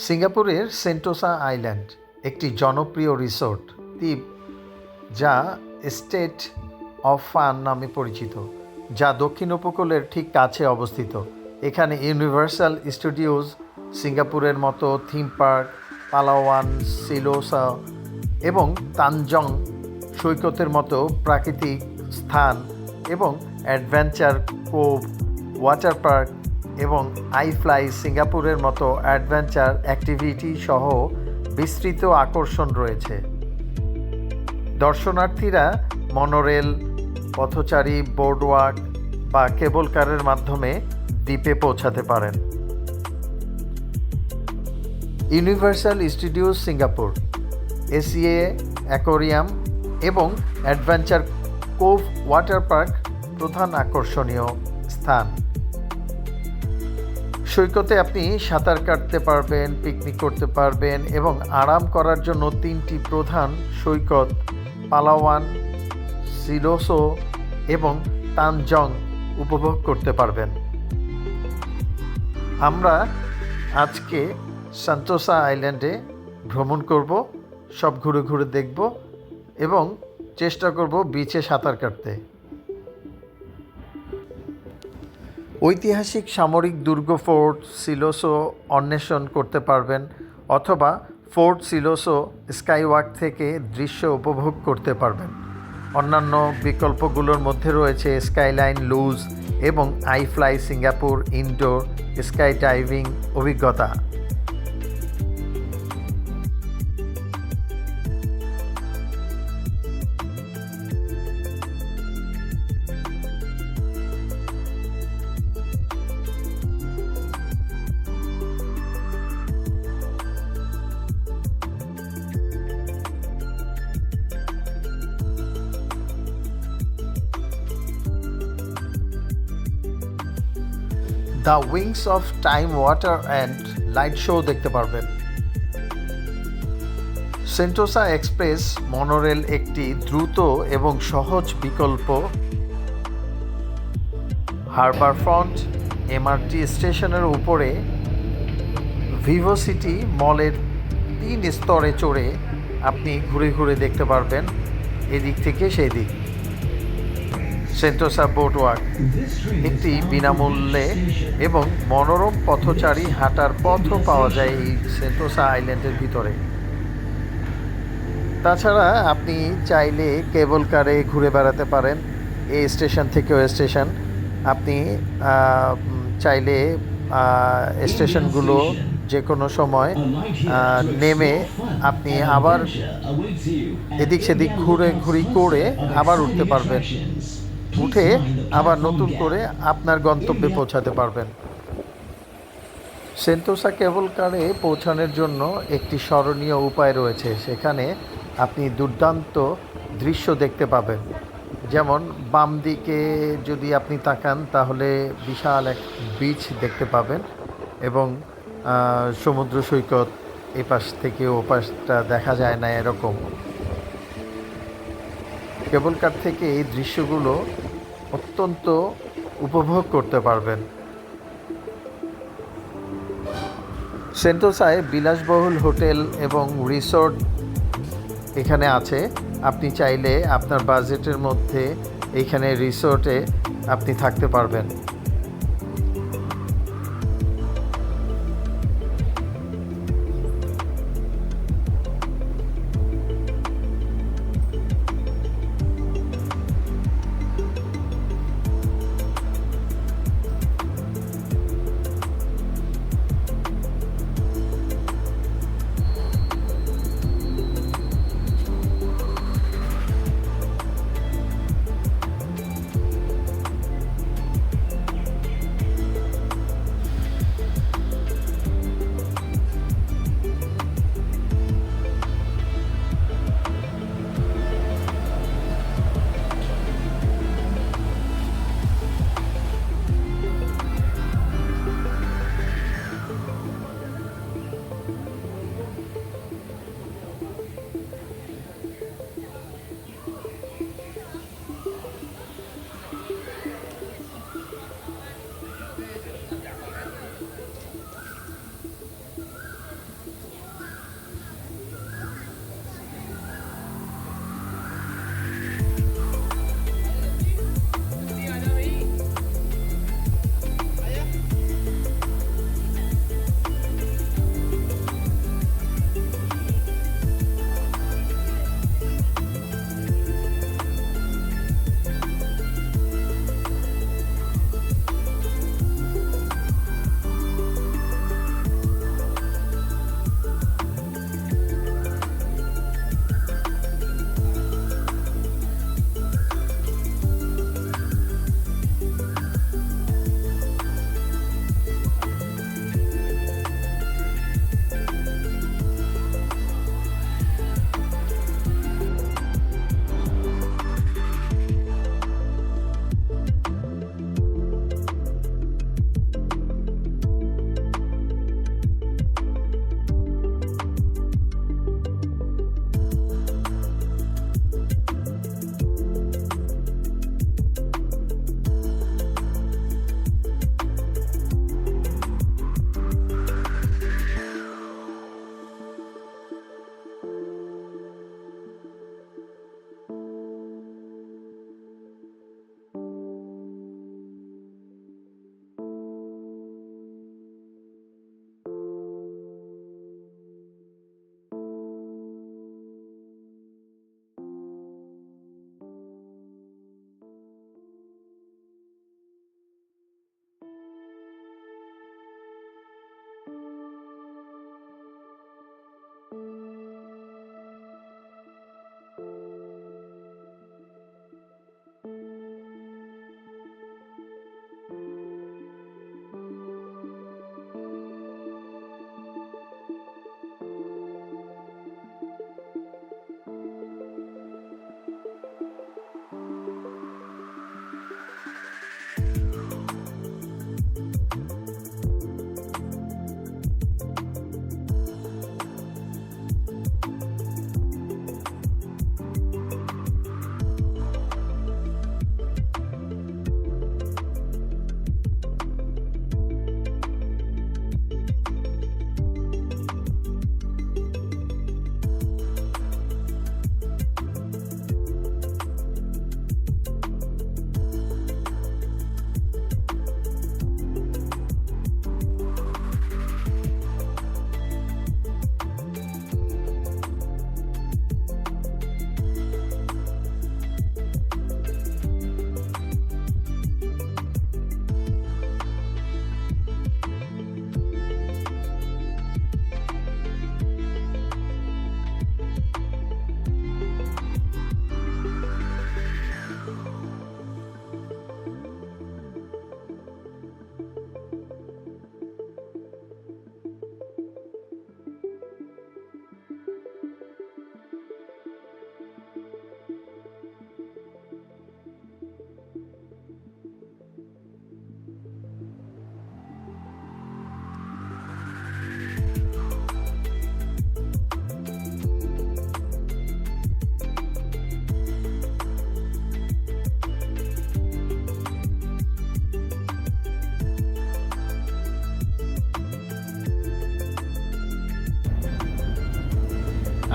সিঙ্গাপুরের Sentosa island একটি জনপ্রিয় রিসোর্ট দ্বীপ যা স্টেট অফ ফান নামে পরিচিত, যা দক্ষিণ উপকূলের ঠিক কাছে অবস্থিত। এখানে ইউনিভার্সাল স্টুডিওজ, সিঙ্গাপুরের মতো থিম পার্ক, পালাওয়ান, সিলোসা এবং তানজং সৈকতের মতো প্রাকৃতিক স্থান এবং অ্যাডভেঞ্চার কোভ, ওয়াটার পার্ক এবং আইফ্লাই সিঙ্গাপুরের মতো অ্যাডভেঞ্চার অ্যাক্টিভিটি সহ বিস্তৃত আকর্ষণ রয়েছে। দর্শনার্থীরা মনোরেল, পথচারী, বোর্ডওয়াক বা কেবল কারের মাধ্যমে দ্বীপে পৌঁছাতে পারেন। ইউনিভার্সাল স্টুডিওজ সিঙ্গাপুর, এসিএ অ্যাকোয়ারিয়াম এবং অ্যাডভেঞ্চার কোভ ওয়াটার পার্ক প্রধান আকর্ষণীয় স্থান। সৈকতে আপনি সাঁতার কাটতে পারবেন, পিকনিক করতে পারবেন এবং আরাম করার জন্য 3টি প্রধান সৈকত পালাওয়ান, সিলোসো এবং তানজং উপভোগ করতে পারবেন। আমরা আজকে সেন্টোসা আইল্যান্ডে ভ্রমণ করব, সব ঘুরে ঘুরে দেখব এবং চেষ্টা করব বিচে সাঁতার কাটতে। ঐতিহাসিক সামরিক দুর্গ ফোর্ট সিলোসো অন্বেষণ করতে পারবেন অথবা ফোর্ট সিলোসো স্কাইওয়াক থেকে দৃশ্য উপভোগ করতে পারবেন। অন্যান্য বিকল্পগুলোর মধ্যে রয়েছে স্কাইলাইন লুজ এবং আইফ্লাই সিঙ্গাপুর ইনডোর স্কাই ডাইভিং অভিজ্ঞতা। The wings of time water and light show দেখতে পারবেন। সেন্টোসা এক্সপ্রেস মনোরেল একটি দ্রুত এবং সহজ বিকল্প হারবার ফ্রন্ট এমআরটি স্টেশনের উপরে ভিভোসিটি মলের 3 স্তরে চড়ে আপনি ঘুরে ঘুরে দেখতে পারবেন এদিক থেকে সেই দিক। সেন্টোসা বোটওয়াক একটি বিনামূল্যে এবং মনোরম পথচারী হাঁটার পথও পাওয়া যায় এই সেন্টোসা আইল্যান্ডের ভিতরে। তাছাড়া আপনি চাইলে কেবল কারে ঘুরে বেড়াতে পারেন এই স্টেশন থেকে ওই স্টেশন। আপনি চাইলে স্টেশনগুলো যে কোনো সময় নেমে আপনি আবার এদিক সেদিক ঘুরি করে আবার উঠতে পারবেন, উঠে আবার নতুন করে আপনার গন্তব্যে পৌঁছাতে পারবেন। সেন্টোসা কেবল কারে পৌঁছানোর জন্য একটি স্মরণীয় উপায় রয়েছে। সেখানে আপনি দুর্দান্ত দৃশ্য দেখতে পাবেন। যেমন বাম দিকে যদি আপনি তাকান তাহলে বিশাল এক বিচ দেখতে পাবেন এবং সমুদ্র সৈকত এপাশ থেকে ওপাশটা দেখা যায় না এরকম। কেবল কার থেকে এই দৃশ্যগুলো অত্যন্ত উপভোগ করতে পারবেন। সেন্টোসায় বিলাসবহুল হোটেল এবং রিসোর্ট এখানে আছে। আপনি চাইলে আপনার বাজেটের মধ্যে এইখানে রিসোর্টে আপনি থাকতে পারবেন।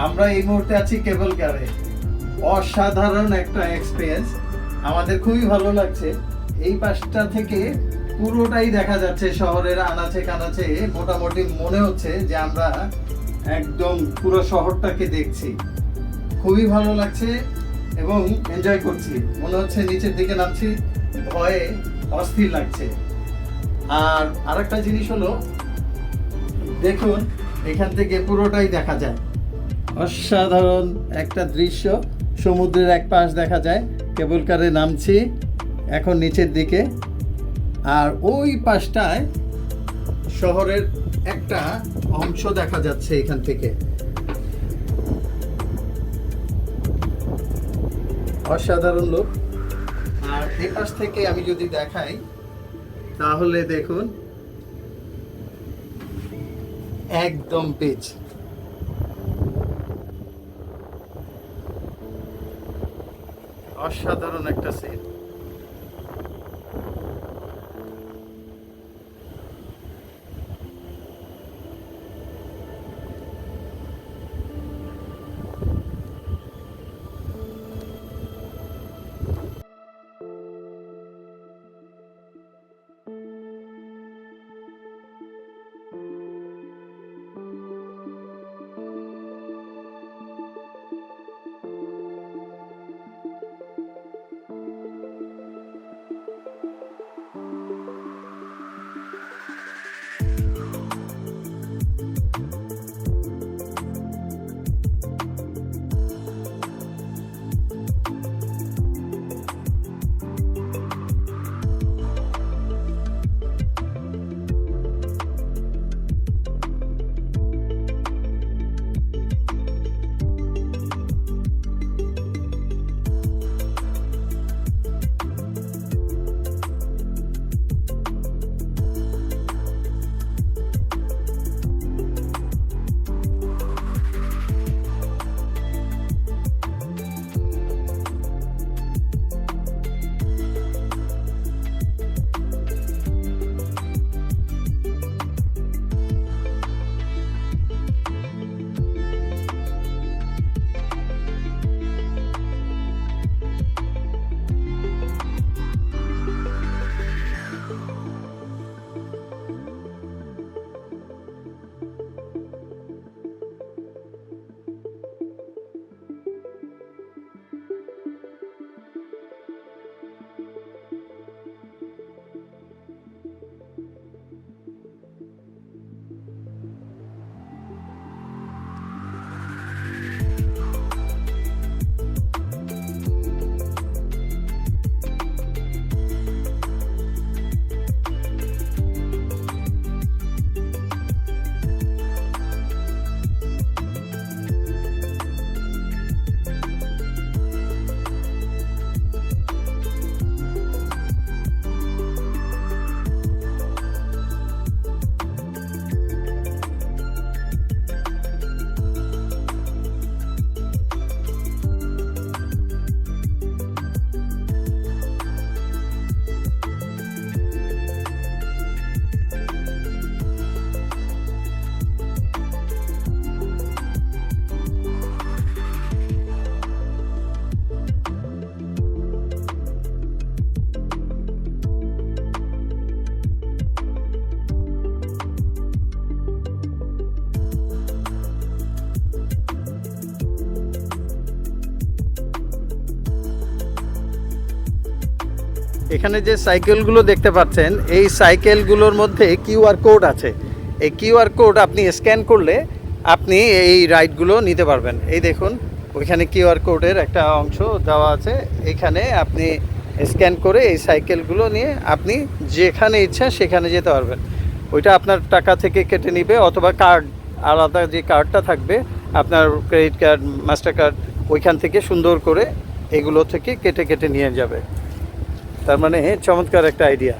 আমরা এই মুহূর্তে আছি কেবল কারে। অসাধারণ একটা এক্সপিরিয়েন্স, আমাদের খুবই ভালো লাগছে। এই পাশটা থেকে পুরোটাই দেখা যাচ্ছে শহরের আনাচে কানাচে। মোটামুটি মনে হচ্ছে যে আমরা একদম পুরো শহরটাকে দেখছি। খুবই ভালো লাগছে এবং এনজয় করছি। মনে হচ্ছে নিচের দিকে নামছি, ভয়ে অস্থির লাগছে। আর আরেকটা জিনিস হলো, দেখুন এখান থেকে পুরোটাই দেখা যায়। অসাধারণ একটা দৃশ্য, সমুদ্রের এক পাশ দেখা যায়। কেবল কারে নামছি এখন নিচের দিকে, আর ওই পাশটায় শহরের একটা অংশ দেখা যাচ্ছে এখান থেকে। অসাধারণ লোক। আর এই পাশ থেকে আমি যদি দেখাই তাহলে দেখুন একদম পিচ। অসাধারণ একটা সিন। এখানে যে সাইকেলগুলো দেখতে পাচ্ছেন, এই সাইকেলগুলোর মধ্যে কিউআর কোড আছে। এই কিউআর কোড আপনি স্ক্যান করলে আপনি এই রাইডগুলো নিতে পারবেন। এই দেখুন ওইখানে কিউআর কোডের একটা অংশ দেওয়া আছে। এখানে আপনি স্ক্যান করে এই সাইকেলগুলো নিয়ে আপনি যেখানে ইচ্ছা সেখানে যেতে পারবেন। ওইটা আপনার টাকা থেকে কেটে নিবে, অথবা কার্ড, আলাদা যে কার্ডটা থাকবে আপনার ক্রেডিট কার্ড, মাস্টার কার্ড, ওইখান থেকে সুন্দর করে এগুলো থেকে কেটে কেটে নিয়ে যাবে। তার মানে চমৎকার একটা আইডিয়া।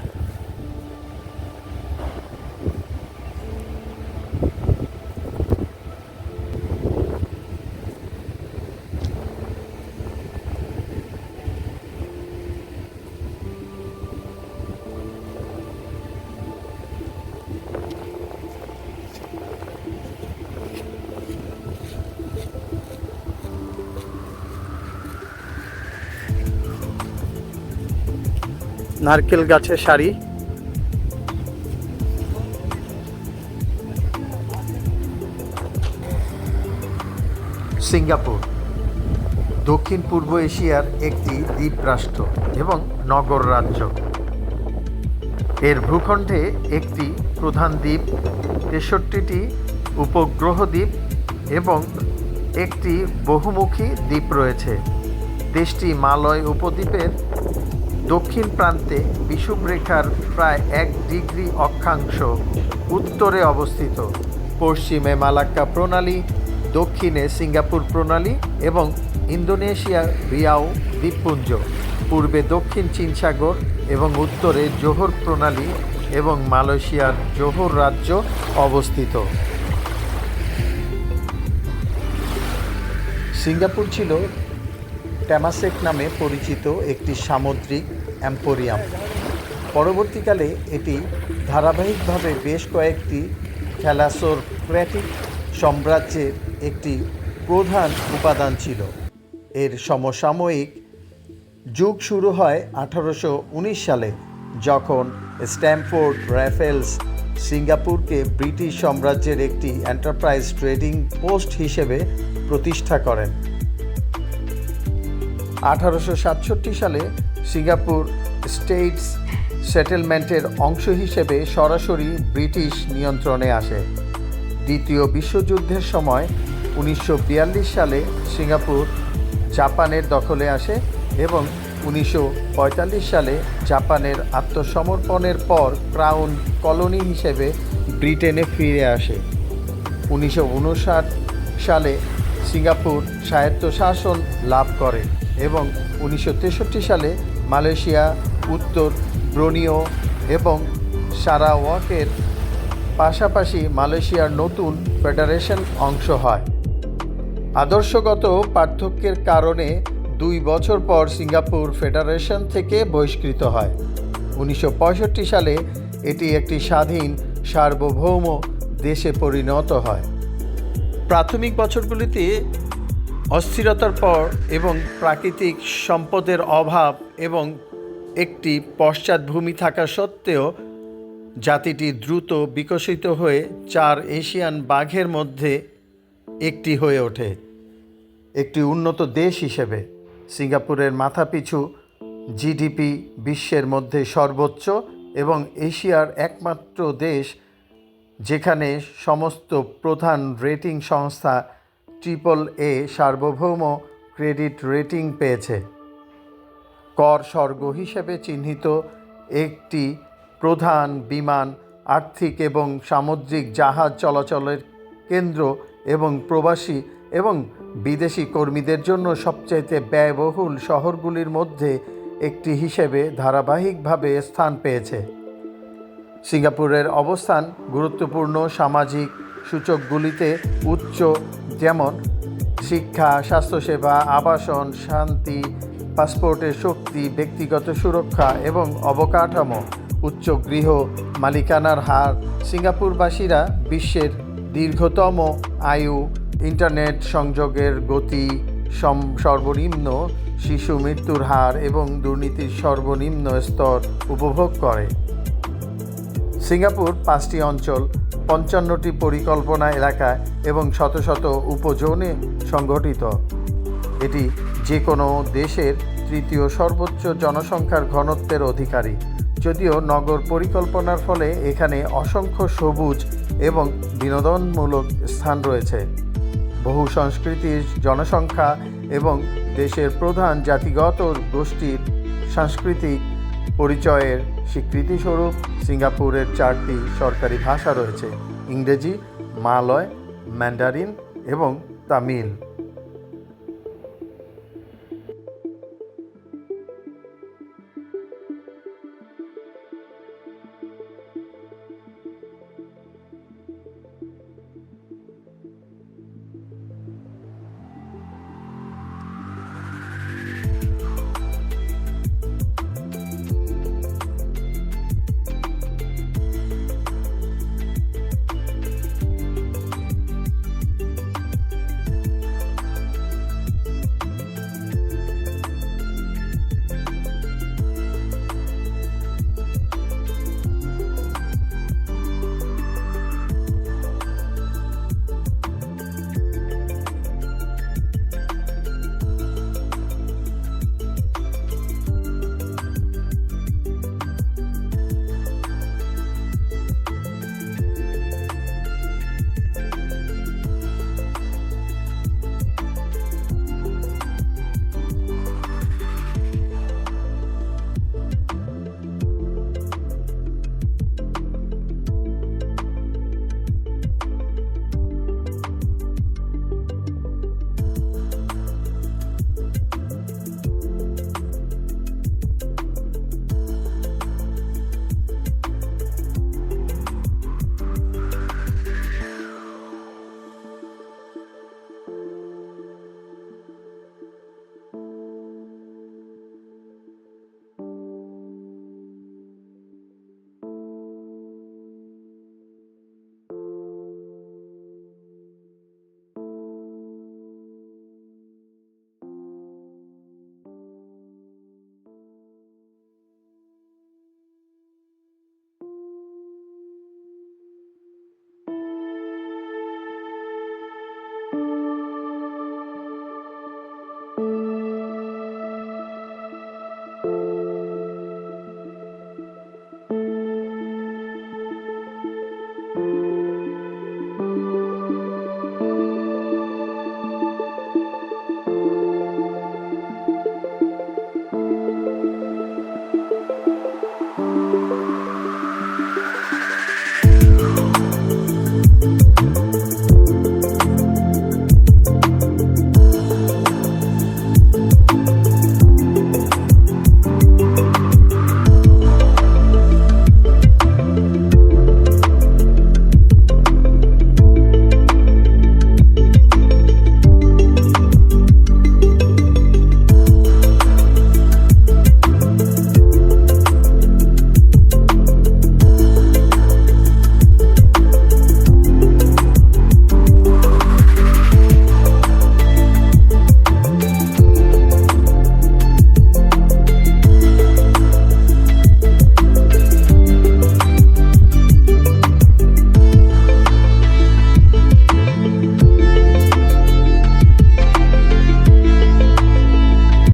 নারকেল গাছের সারি। সিঙ্গাপুর দক্ষিণ পূর্ব এশিয়ার একটি দ্বীপ রাষ্ট্র এবং নগর রাজ্য। এর ভূখণ্ডে একটি প্রধান দ্বীপ, ৬৩টি উপগ্রহ দ্বীপ এবং একটি বহুমুখী দ্বীপ রয়েছে। দেশটি মালয় উপদ্বীপের দক্ষিণ প্রান্তে বিষুবরেখার প্রায় ১ ডিগ্রি অক্ষাংশ উত্তরে অবস্থিত। পশ্চিমে মালাক্কা প্রণালী, দক্ষিণে সিঙ্গাপুর প্রণালী এবং ইন্দোনেশিয়া রিয়াও দ্বীপপুঞ্জ, পূর্বে দক্ষিণ চীন সাগর এবং উত্তরে জোহর প্রণালী এবং মালয়েশিয়ার জোহর রাজ্য অবস্থিত। সিঙ্গাপুর ছিল টেমাসেক নামে পরিচিত একটি সামুদ্রিক এম্পোরিয়াম। পরবর্তীকালে এটি ধারাবাহিকভাবে বেশ কয়েকটি থ্যালাসোক্র্যাটিক সাম্রাজ্যের একটি প্রধান উপাদান ছিল। এর সমসাময়িক যুগ শুরু হয় 1819 সালে, যখন স্ট্যামফোর্ড রাফেলস সিঙ্গাপুরকে ব্রিটিশ সাম্রাজ্যের একটি এন্টারপ্রাইজ ট্রেডিং পোস্ট হিসেবে প্রতিষ্ঠা করেন। 1867 সালে সিঙ্গাপুর স্টেটস সেটেলমেন্টের অংশ হিসেবে সরাসরি ব্রিটিশ নিয়ন্ত্রণে আসে। দ্বিতীয় বিশ্বযুদ্ধের সময় 1942 সালে সিঙ্গাপুর জাপানের দখলে আসে এবং 1945 সালে জাপানের আত্মসমর্পণের পর ক্রাউন কলোনি হিসেবে ব্রিটেনে ফিরে আসে। 1959 সালে সিঙ্গাপুর স্বায়ত্তশাসন লাভ করে এবং 1963 সালে মালয়েশিয়া, উত্তর ব্রুনিও এবং সারাওয়াকের পাশাপাশি মালয়েশিয়ার নতুন ফেডারেশন অংশ হয়। আদর্শগত পার্থক্যের কারণে 2 বছর পর সিঙ্গাপুর ফেডারেশন থেকে বহিষ্কৃত হয়। 1965 সালে এটি একটি স্বাধীন সার্বভৌম দেশে পরিণত হয়। প্রাথমিক বছরগুলিতে অস্থিরতার পর এবং প্রাকৃতিক সম্পদের অভাব এবং একটি পশ্চাৎভূমি থাকা সত্ত্বেও জাতিটি দ্রুত বিকশিত হয়ে 4 এশিয়ান বাঘের মধ্যে একটি হয়ে ওঠে। একটি উন্নত দেশ হিসেবে সিঙ্গাপুরের মাথাপিছু জিডিপি বিশ্বের মধ্যে সর্বোচ্চ এবং এশিয়ার একমাত্র দেশ যেখানে সমস্ত প্রধান রেটিং সংস্থা AAA সার্বভৌম ক্রেডিট রেটিং পেয়েছে। কর স্বর্গ হিসেবে চিহ্নিত একটি প্রধান বিমান, আর্থিক এবং সামুদ্রিক জাহাজ চলাচলের কেন্দ্র এবং প্রবাসী এবং বিদেশি কর্মীদের জন্য সবচাইতে ব্যয়বহুল শহরগুলির মধ্যে একটি হিসেবে ধারাবাহিকভাবে স্থান পেয়েছে। সিঙ্গাপুরের অবস্থান গুরুত্বপূর্ণ সামাজিক সূচকগুলিতে উচ্চ, যেমন শিক্ষা, স্বাস্থ্যসেবা, আবাসন, শান্তি, পাসপোর্টের শক্তি, ব্যক্তিগত সুরক্ষা এবং অবকাঠামো। উচ্চ গৃহ মালিকানার হার, সিঙ্গাপুরবাসীরা বিশ্বের দীর্ঘতম আয়ু, ইন্টারনেট সংযোগের গতি, সর্বনিম্ন শিশু মৃত্যুর হার এবং দুর্নীতির সর্বনিম্ন স্তর উপভোগ করে। সিঙ্গাপুর 5টি অঞ্চল, 55টি পরিকল্পনা এলাকা এবং শত শত উপজোনে সংগঠিত। এটি যে কোনো দেশের 3য় সর্বোচ্চ জনসংখ্যার ঘনত্বের অধিকারী, যদিও নগর পরিকল্পনার ফলে এখানে অসংখ্য সবুজ এবং বিনোদনমূলক স্থান রয়েছে। বহু সংস্কৃতির জনসংখ্যা এবং দেশের প্রধান জাতিগত গোষ্ঠীর সাংস্কৃতিক পরিচয়ের স্বীকৃতিস্বরূপ সিঙ্গাপুরের 4টি সরকারি ভাষা রয়েছে: ইংরেজি, মালয়, ম্যান্ডারিন এবং তামিল।